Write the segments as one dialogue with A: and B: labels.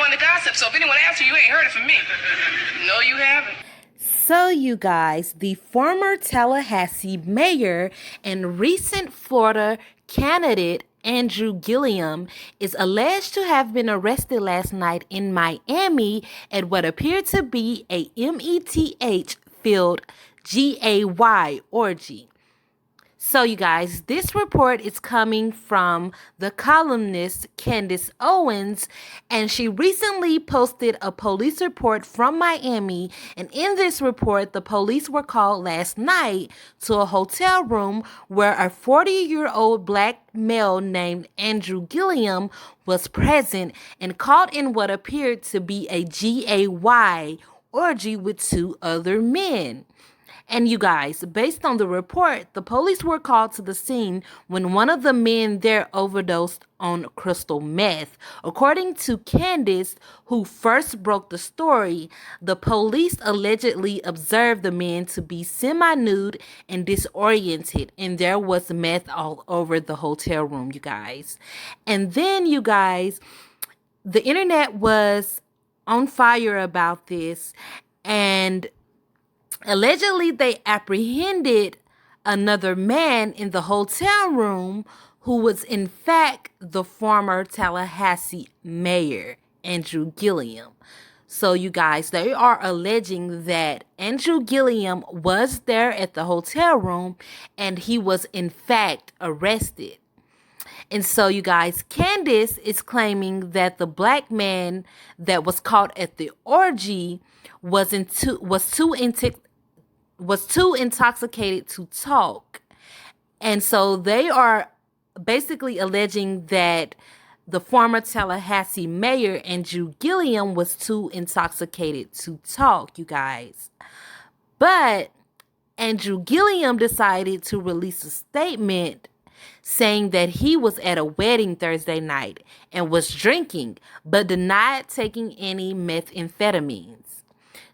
A: on the gossip, so if anyone asks you, you ain't heard it from me. No, you haven't.
B: So, you guys, the former Tallahassee mayor and recent Florida candidate Andrew Gillum is alleged to have been arrested last night in Miami at what appeared to be a meth-filled gay orgy. So, you guys, this report is coming from the columnist Candace Owens, and she recently posted a police report from Miami. And in this report, the police were called last night to a hotel room where a 40-year-old black male named Andrew Gillum was present and caught in what appeared to be a gay orgy with two other men. And you guys, based on the report, the police were called to the scene when one of the men there overdosed on crystal meth. According to Candace, who first broke the story, the police allegedly observed the men to be semi-nude and disoriented, and there was meth all over the hotel room, you guys. And then, you guys, the internet was on fire about this, and allegedly, they apprehended another man in the hotel room who was in fact the former Tallahassee mayor, Andrew Gillum. So, you guys, they are alleging that Andrew Gillum was there at the hotel room and he was in fact arrested. And so, you guys, Candace is claiming that the black man that was caught at the orgy was too intoxicated to talk. And so they are basically alleging that the former Tallahassee mayor, Andrew Gillum, was too intoxicated to talk, you guys. But Andrew Gillum decided to release a statement saying that he was at a wedding Thursday night and was drinking, but denied taking any methamphetamines.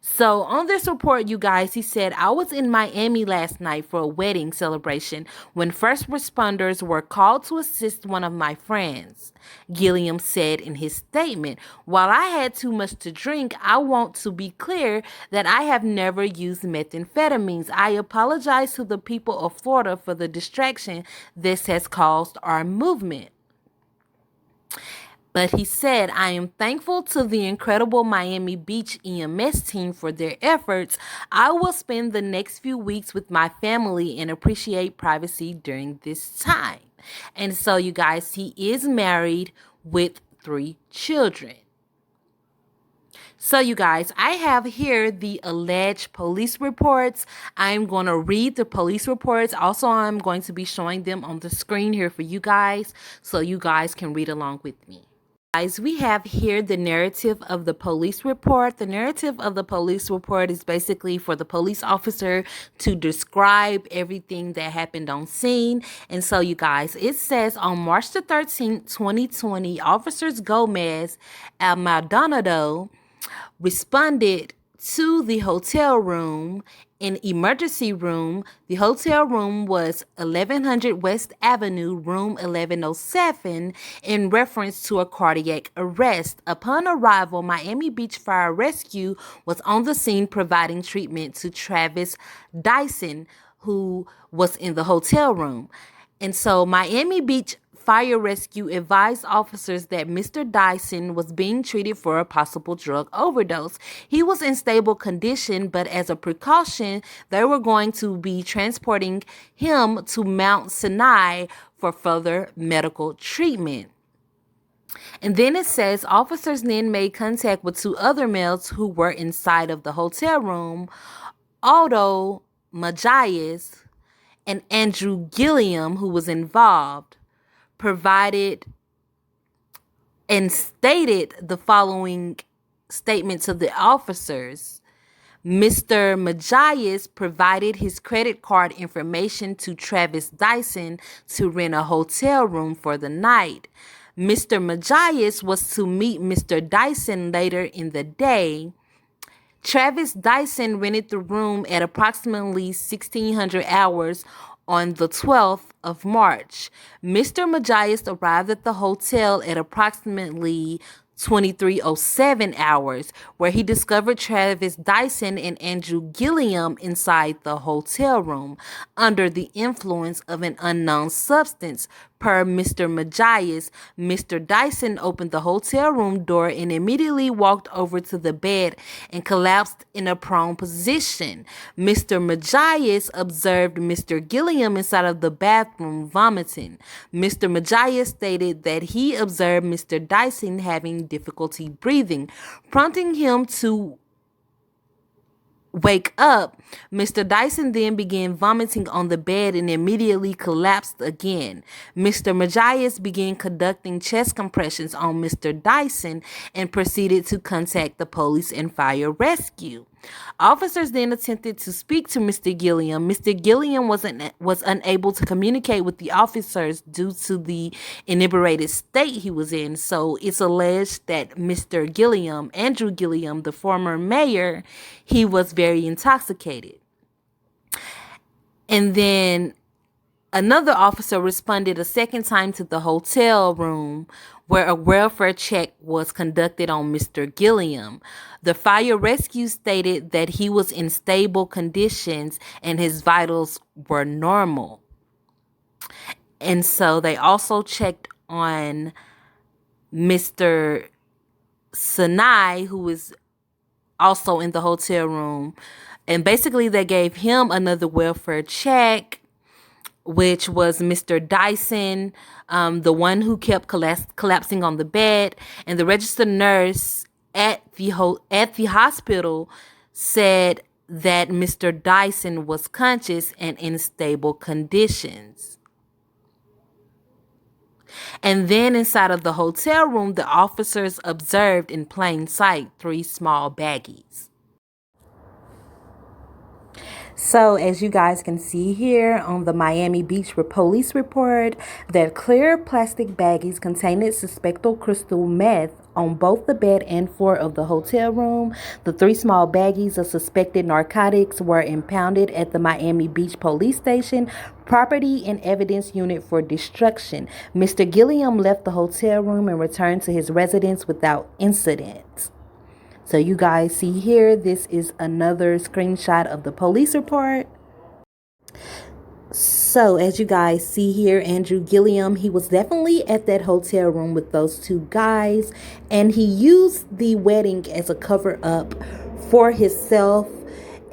B: So on this report, you guys, he said, I was in Miami last night for a wedding celebration when first responders were called to assist one of my friends. Gillum said in his statement, while I had too much to drink, I want to be clear that I have never used methamphetamines. I apologize to the people of Florida for the distraction this has caused our movement. But he said, I am thankful to the incredible Miami Beach EMS team for their efforts. I will spend the next few weeks with my family and appreciate privacy during this time. And so, you guys, he is married with 3 children. So, you guys, I have here the alleged police reports. I'm going to read the police reports. Also, I'm going to be showing them on the screen here for you guys so you guys can read along with me. Guys, we have here the narrative of the police report. The narrative of the police report is basically for the police officer to describe everything that happened on scene. And so, you guys, it says on March the 13th, 2020, Officers Gomez and Maldonado responded to the hotel room. In emergency room, the hotel room was 1100 West Avenue, room 1107, in reference to a cardiac arrest. Upon arrival, Miami Beach Fire Rescue was on the scene providing treatment to Travis Dyson, who was in the hotel room. And so Miami Beach Fire Rescue advised officers that Mr. Dyson was being treated for a possible drug overdose. He was in stable condition, but as a precaution, they were going to be transporting him to Mount Sinai for further medical treatment. And then it says officers then made contact with 2 other males who were inside of the hotel room, Aldo Majias and Andrew Gillum, who was involved, provided and stated the following statement to the officers. Mr. Majias provided his credit card information to Travis Dyson to rent a hotel room for the night. Mr. Majias was to meet Mr. Dyson later in the day. Travis Dyson rented the room at approximately 1600 hours on the 12th of March. Mr. Majias arrived at the hotel at approximately 23:07 hours, where he discovered Travis Dyson and Andrew Gillum inside the hotel room under the influence of an unknown substance. Per Mr. Majias, Mr. Dyson opened the hotel room door and immediately walked over to the bed and collapsed in a prone position. Mr. Majias observed Mr. Gillum inside of the bathroom vomiting. Mr. Majias stated that he observed Mr. Dyson having difficulty breathing, prompting him to wake up. Mr. Dyson then began vomiting on the bed and immediately collapsed again. Mr. Majias began conducting chest compressions on Mr. Dyson and proceeded to contact the police and fire rescue. Officers then attempted to speak to Mr. Gillum. Mr. Gillum was unable to communicate with the officers due to the inebriated state he was in. So it's alleged that Mr. Gillum, Andrew Gillum, the former mayor, he was very intoxicated. And then another officer responded a second time to the hotel room where a welfare check was conducted on Mr. Gillum. The fire rescue stated that he was in stable conditions and his vitals were normal. And so they also checked on Mr. Sinai, who was also in the hotel room. And basically they gave him another welfare check, which was Mr. Dyson, the one who kept collapsing on the bed. And the registered nurse at the hospital said that Mr. Dyson was conscious and in stable conditions. And then inside of the hotel room, the officers observed in plain sight 3 small baggies. So as you guys can see here on the Miami Beach police report, that clear plastic baggies containing suspected crystal meth on both the bed and floor of the hotel room. The 3 small baggies of suspected narcotics were impounded at the Miami Beach police station property and evidence unit for destruction. Mr. Gillum left the hotel room and returned to his residence without incident. So you guys see here, this is another screenshot of the police report. So as you guys see here, Andrew Gillum, he was definitely at that hotel room with those 2 guys, and he used the wedding as a cover up for himself.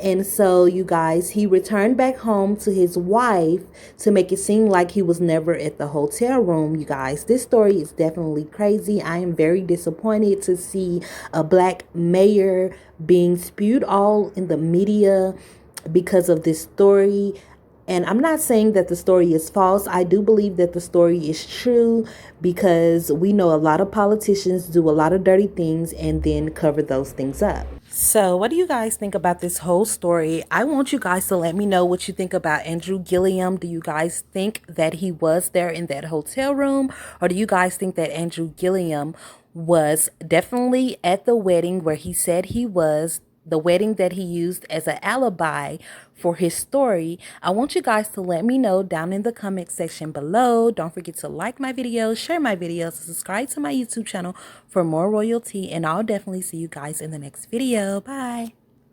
B: And so you guys, he returned back home to his wife to make it seem like he was never at the hotel room. You guys, this story is definitely crazy. I am very disappointed to see a black mayor being spewed all in the media because of this story. And I'm not saying that the story is false. I do believe that the story is true because we know a lot of politicians do a lot of dirty things and then cover those things up. So what do you guys think about this whole story? I want you guys to let me know what you think about Andrew Gillum. Do you guys think that he was there in that hotel room? Or do you guys think that Andrew Gillum was definitely at the wedding where he said he was, the wedding that he used as an alibi for his story? I want you guys to let me know down in the comment section below. Don't forget to like my videos, share my videos, and subscribe to my YouTube channel for more royalty. And I'll definitely see you guys in the next video. Bye.